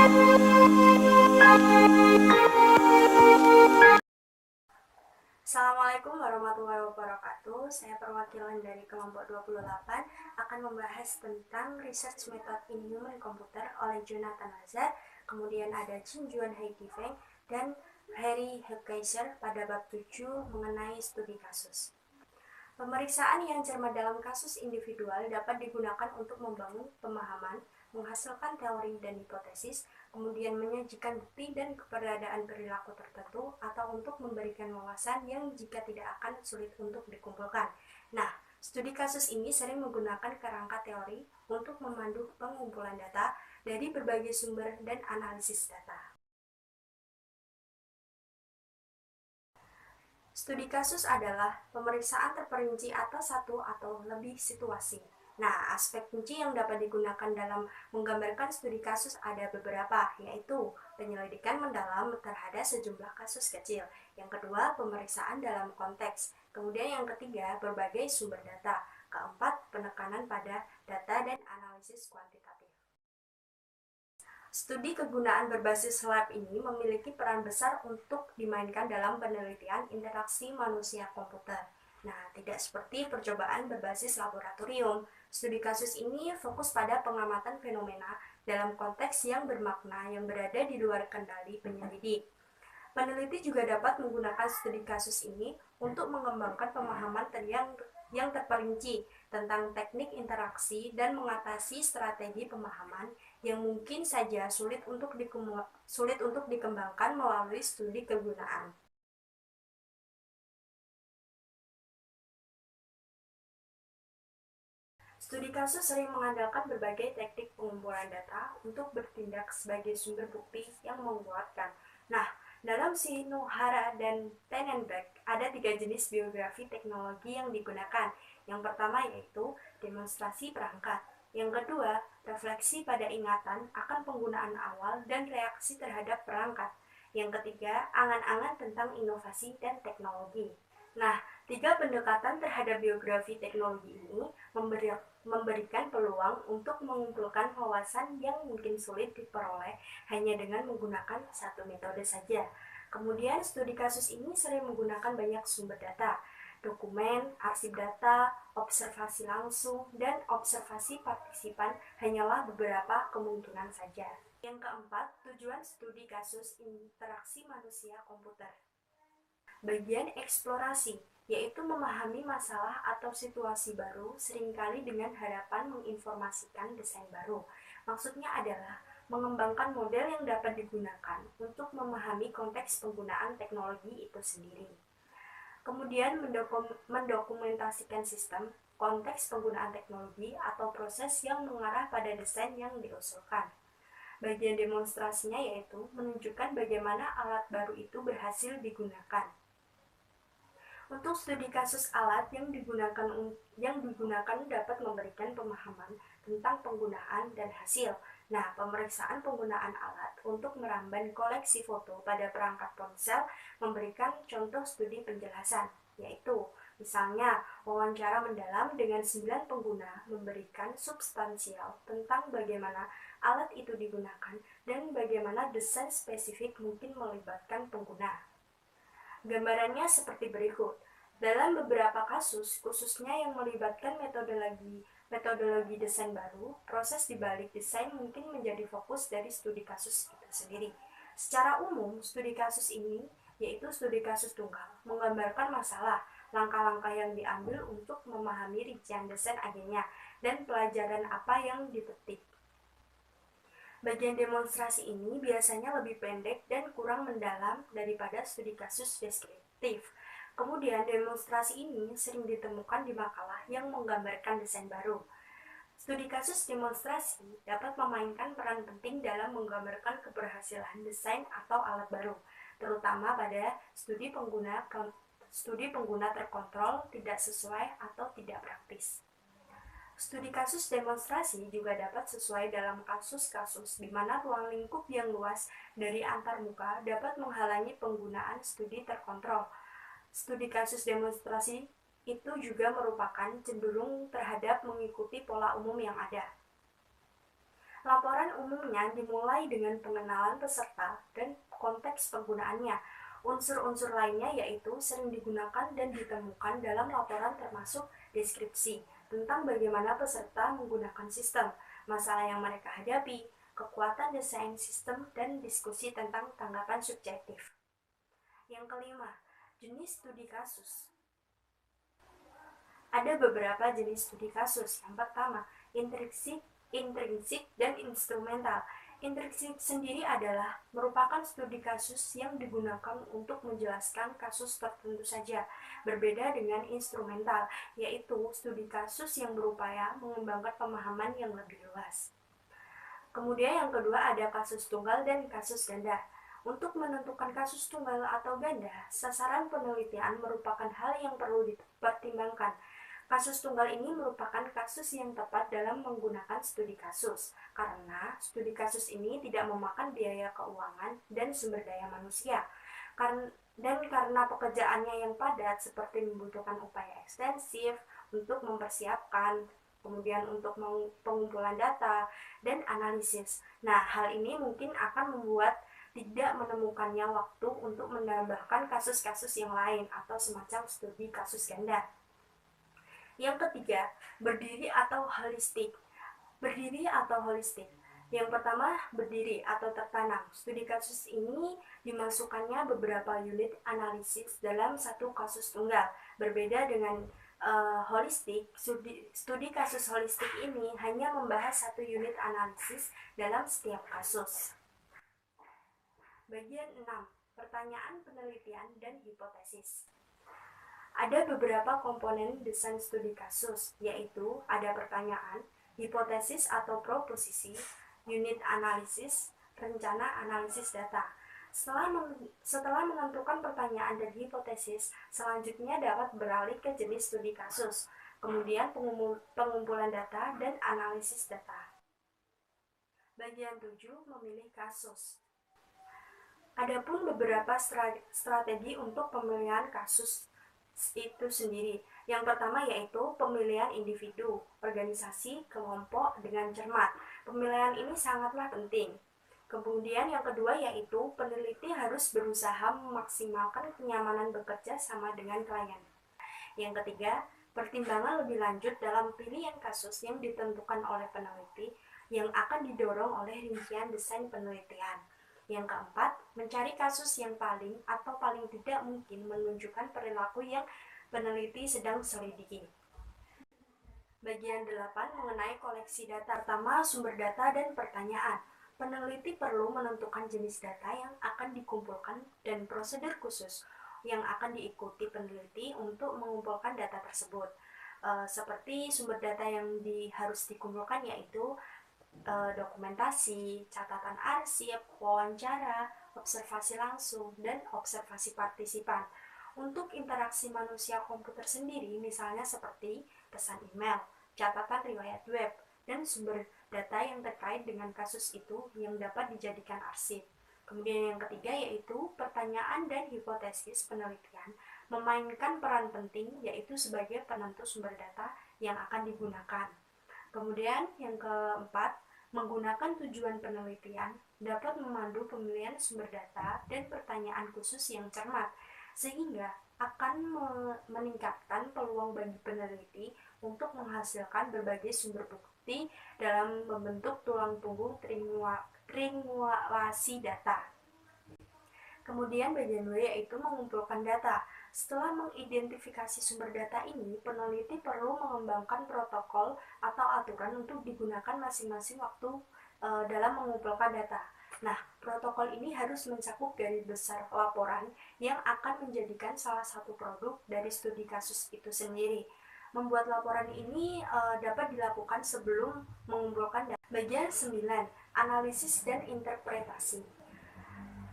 Assalamualaikum warahmatullahi wabarakatuh. Saya perwakilan dari kelompok 28 akan membahas tentang research method in human computer oleh Jonathan Lazar, kemudian ada Jinjuan Heidi Feng dan Harry Heckeiser pada bab 7 mengenai studi kasus. Pemeriksaan yang cermat dalam kasus individual dapat digunakan untuk membangun pemahaman, menghasilkan teori dan hipotesis, kemudian menyajikan bukti dan keberadaan perilaku tertentu, atau untuk memberikan wawasan yang jika tidak akan sulit untuk dikumpulkan. Nah, studi kasus ini sering menggunakan kerangka teori untuk memandu pengumpulan data dari berbagai sumber dan analisis data. Studi kasus adalah pemeriksaan terperinci atas satu atau lebih situasi. Nah, aspek kunci yang dapat digunakan dalam menggambarkan studi kasus ada beberapa, yaitu penyelidikan mendalam terhadap sejumlah kasus kecil. Yang kedua, pemeriksaan dalam konteks. Kemudian yang ketiga, berbagai sumber data. Keempat, penekanan pada data dan analisis kuantitatif. Studi kegunaan berbasis lab ini memiliki peran besar untuk dimainkan dalam penelitian interaksi manusia-komputer. Nah, tidak seperti percobaan berbasis laboratorium. Studi kasus ini fokus pada pengamatan fenomena dalam konteks yang bermakna yang berada di luar kendali penyelidik. Peneliti juga dapat menggunakan studi kasus ini untuk mengembangkan pemahaman yang terperinci tentang teknik interaksi dan mengatasi strategi pemahaman yang mungkin saja sulit untuk dikembangkan melalui studi kegunaan. Studi kasus sering mengandalkan berbagai teknik pengumpulan data untuk bertindak sebagai sumber bukti yang menguatkan. Nah, dalam Shinohara dan Tenenberg ada 3 jenis biografi teknologi yang digunakan. Yang pertama yaitu demonstrasi perangkat. Yang kedua, refleksi pada ingatan akan penggunaan awal dan reaksi terhadap perangkat. Yang ketiga, angan-angan tentang inovasi dan teknologi. Nah, 3 pendekatan terhadap biografi teknologi ini memberikan peluang untuk mengumpulkan wawasan yang mungkin sulit diperoleh hanya dengan menggunakan satu metode saja. Kemudian, studi kasus ini sering menggunakan banyak sumber data, dokumen, arsip data, observasi langsung, dan observasi partisipan hanyalah beberapa kemungkinan saja. Yang keempat, tujuan studi kasus interaksi manusia-komputer. Bagian eksplorasi, yaitu memahami masalah atau situasi baru seringkali dengan harapan menginformasikan desain baru. Maksudnya adalah mengembangkan model yang dapat digunakan untuk memahami konteks penggunaan teknologi itu sendiri. Kemudian mendokumentasikan sistem, konteks penggunaan teknologi atau proses yang mengarah pada desain yang diusulkan. Bagian demonstrasinya yaitu menunjukkan bagaimana alat baru itu berhasil digunakan. Untuk studi kasus alat yang digunakan dapat memberikan pemahaman tentang penggunaan dan hasil. Nah, pemeriksaan penggunaan alat untuk meramban koleksi foto pada perangkat ponsel memberikan contoh studi penjelasan, yaitu misalnya wawancara mendalam dengan 9 pengguna memberikan substansial tentang bagaimana alat itu digunakan dan bagaimana desain spesifik mungkin melibatkan pengguna. Gambarannya seperti berikut. Dalam beberapa kasus, khususnya yang melibatkan metodologi desain baru, proses di balik desain mungkin menjadi fokus dari studi kasus itu sendiri. Secara umum, studi kasus ini, yaitu studi kasus tunggal, menggambarkan masalah, langkah-langkah yang diambil untuk memahami rincian desain agennya, dan pelajaran apa yang dipetik. Bagian demonstrasi ini biasanya lebih pendek dan kurang mendalam daripada studi kasus deskriptif. Kemudian demonstrasi ini sering ditemukan di makalah yang menggambarkan desain baru. Studi kasus demonstrasi dapat memainkan peran penting dalam menggambarkan keberhasilan desain atau alat baru, terutama pada studi pengguna terkontrol, tidak sesuai, atau tidak praktis. Studi kasus demonstrasi juga dapat sesuai dalam kasus-kasus di mana ruang lingkup yang luas dari antarmuka dapat menghalangi penggunaan studi terkontrol. Studi kasus demonstrasi itu juga merupakan cenderung terhadap mengikuti pola umum yang ada. Laporan umumnya dimulai dengan pengenalan peserta dan konteks penggunaannya. Unsur-unsur lainnya yaitu sering digunakan dan ditemukan dalam laporan termasuk deskripsi tentang bagaimana peserta menggunakan sistem, masalah yang mereka hadapi, kekuatan desain sistem, dan diskusi tentang tanggapan subjektif. Yang kelima, jenis studi kasus. Ada beberapa jenis studi kasus. Yang pertama, intrinsik dan instrumental. Intrinsik sendiri adalah merupakan studi kasus yang digunakan untuk menjelaskan kasus tertentu saja, berbeda dengan instrumental, yaitu studi kasus yang berupaya mengembangkan pemahaman yang lebih luas. Kemudian yang kedua ada kasus tunggal dan kasus ganda. Untuk menentukan kasus tunggal atau ganda, sasaran penelitian merupakan hal yang perlu dipertimbangkan. Kasus tunggal ini merupakan kasus yang tepat dalam menggunakan studi kasus, karena studi kasus ini tidak memakan biaya keuangan dan sumber daya manusia. Dan karena pekerjaannya yang padat seperti membutuhkan upaya ekstensif untuk mempersiapkan, kemudian untuk pengumpulan data, dan analisis. Nah, hal ini mungkin akan membuat tidak menemukannya waktu untuk menambahkan kasus-kasus yang lain atau semacam studi kasus ganda. Yang ketiga, berdiri atau holistik. Berdiri atau holistik. Yang pertama, berdiri atau tertanam. Studi kasus ini dimasukkannya beberapa unit analisis dalam satu kasus tunggal. Berbeda dengan holistik, studi kasus holistik ini hanya membahas satu unit analisis dalam setiap kasus. Bagian 6. Pertanyaan penelitian dan hipotesis. Ada beberapa komponen desain studi kasus, yaitu ada pertanyaan, hipotesis atau proposisi, unit analisis, rencana analisis data. Setelah menentukan pertanyaan dan hipotesis, selanjutnya dapat beralih ke jenis studi kasus, kemudian pengumpulan data dan analisis data. Bagian 7, memilih kasus. Adapun beberapa strategi untuk pemilihan kasus itu sendiri. Yang pertama yaitu pemilihan individu, organisasi, kelompok dengan cermat. Pemilihan ini sangatlah penting. Kemudian yang kedua yaitu peneliti harus berusaha memaksimalkan kenyamanan bekerja sama dengan klien. Yang ketiga, pertimbangan lebih lanjut dalam pilihan kasus yang ditentukan oleh peneliti yang akan didorong oleh rincian desain penelitian. Yang keempat, mencari kasus yang paling atau paling tidak mungkin menunjukkan perilaku yang peneliti sedang selidiki. Bagian 8 mengenai koleksi data. Pertama, sumber data dan pertanyaan. Peneliti perlu menentukan jenis data yang akan dikumpulkan dan prosedur khusus yang akan diikuti peneliti untuk mengumpulkan data tersebut. Seperti sumber data yang harus dikumpulkan yaitu dokumentasi, catatan arsip, wawancara, observasi langsung, dan observasi partisipan. Untuk interaksi manusia komputer sendiri, misalnya seperti pesan email, catatan riwayat web, dan sumber data yang terkait dengan kasus itu yang dapat dijadikan arsip. Kemudian yang ketiga yaitu pertanyaan dan hipotesis penelitian memainkan peran penting yaitu sebagai penentu sumber data yang akan digunakan. Kemudian yang keempat, menggunakan tujuan penelitian dapat memandu pemilihan sumber data dan pertanyaan khusus yang cermat, sehingga akan meningkatkan peluang bagi peneliti untuk menghasilkan berbagai sumber bukti dalam membentuk tulang punggung triangulasi data. Kemudian bagian 2 yaitu mengumpulkan data. Setelah mengidentifikasi sumber data ini, peneliti perlu mengembangkan protokol atau aturan untuk digunakan masing-masing waktu dalam mengumpulkan data. Nah, protokol ini harus mencakup garis besar laporan yang akan menjadikan salah satu produk dari studi kasus itu sendiri. Membuat laporan ini dapat dilakukan sebelum mengumpulkan data. Bagian 9, analisis dan interpretasi.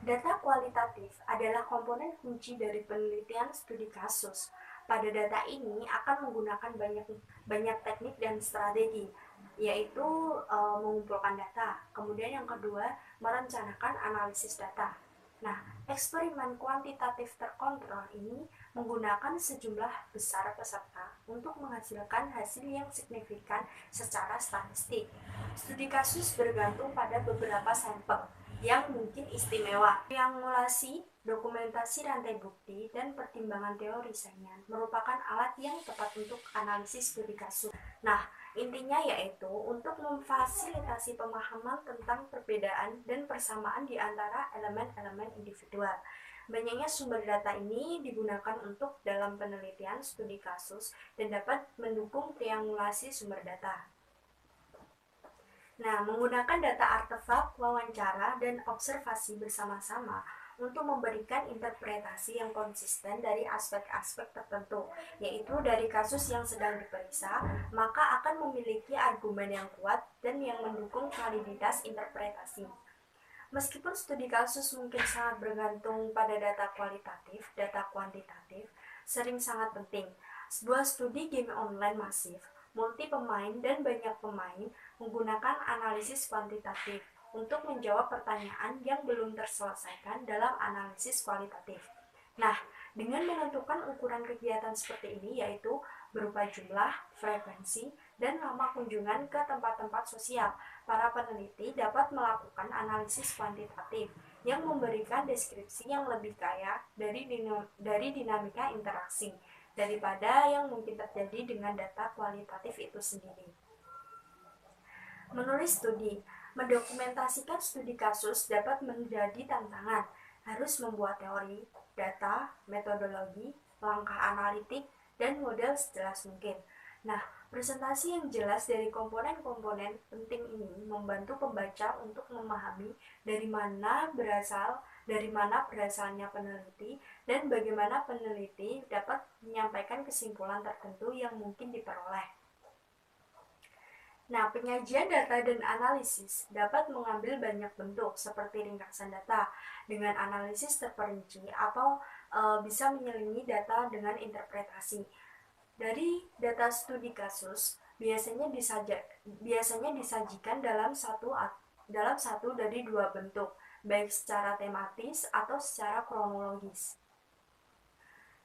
Data kualitatif adalah komponen kunci dari penelitian studi kasus. Pada data ini akan menggunakan banyak teknik dan strategi, yaitu mengumpulkan data. Kemudian yang kedua, merencanakan analisis data. Nah, eksperimen kuantitatif terkontrol ini menggunakan sejumlah besar peserta untuk menghasilkan hasil yang signifikan secara statistik. Studi kasus bergantung pada beberapa sampel yang mungkin istimewa. Triangulasi, dokumentasi rantai bukti, dan pertimbangan teori saingan merupakan alat yang tepat untuk analisis studi kasus. Nah, intinya yaitu untuk memfasilitasi pemahaman tentang perbedaan dan persamaan di antara elemen-elemen individual. Banyaknya sumber data ini digunakan untuk dalam penelitian studi kasus dan dapat mendukung triangulasi sumber data. Nah, menggunakan data artefak, wawancara, dan observasi bersama-sama untuk memberikan interpretasi yang konsisten dari aspek-aspek tertentu, yaitu dari kasus yang sedang diperiksa, maka akan memiliki argumen yang kuat dan yang mendukung validitas interpretasi. Meskipun studi kasus mungkin sangat bergantung pada data kualitatif, data kuantitatif sering sangat penting. Sebuah studi game online masif, multi pemain dan banyak pemain menggunakan analisis kuantitatif untuk menjawab pertanyaan yang belum terselesaikan dalam analisis kualitatif. Nah, dengan menentukan ukuran kegiatan seperti ini yaitu berupa jumlah, frekuensi, dan lama kunjungan ke tempat-tempat sosial, para peneliti dapat melakukan analisis kuantitatif yang memberikan deskripsi yang lebih kaya dari dinamika interaksi daripada yang mungkin terjadi dengan data kualitatif itu sendiri. Menulis studi, mendokumentasikan studi kasus dapat menjadi tantangan. Harus membuat teori, data, metodologi, langkah analitik, dan model sejelas mungkin. Nah, presentasi yang jelas dari komponen-komponen penting ini membantu pembaca untuk memahami dari mana berasalnya peneliti dan bagaimana peneliti dapat menyampaikan kesimpulan tertentu yang mungkin diperoleh. Nah, penyajian data dan analisis dapat mengambil banyak bentuk seperti ringkasan data dengan analisis terperinci atau bisa menyelingi data dengan interpretasi. Dari data studi kasus biasanya disajikan dalam satu dari dua bentuk, baik secara tematis atau secara kronologis.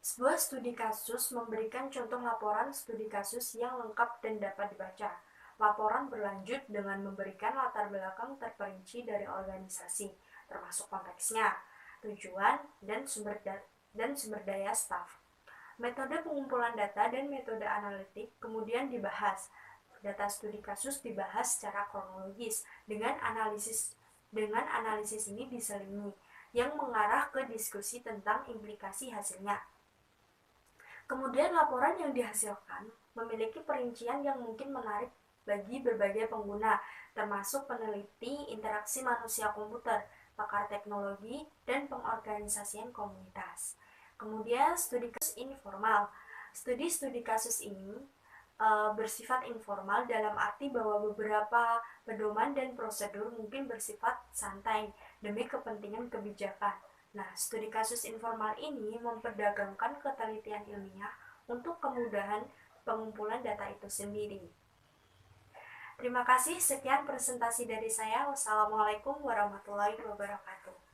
Sebuah studi kasus memberikan contoh laporan studi kasus yang lengkap dan dapat dibaca. Laporan berlanjut dengan memberikan latar belakang terperinci dari organisasi, termasuk konteksnya, tujuan, dan sumber daya staf. Metode pengumpulan data dan metode analitik kemudian dibahas. Data studi kasus dibahas secara kronologis dengan analisis ini diselingi yang mengarah ke diskusi tentang implikasi hasilnya. Kemudian laporan yang dihasilkan memiliki perincian yang mungkin menarik bagi berbagai pengguna, termasuk peneliti, interaksi manusia-komputer, pakar teknologi, dan pengorganisasian komunitas. Kemudian studi kasus informal. Studi kasus ini bersifat informal dalam arti bahwa beberapa pedoman dan prosedur mungkin bersifat santai demi kepentingan kebijakan. Nah, studi kasus informal ini memperdagangkan ketelitian ilmiah untuk kemudahan pengumpulan data itu sendiri. Terima kasih, sekian presentasi dari saya. Wassalamualaikum warahmatullahi wabarakatuh.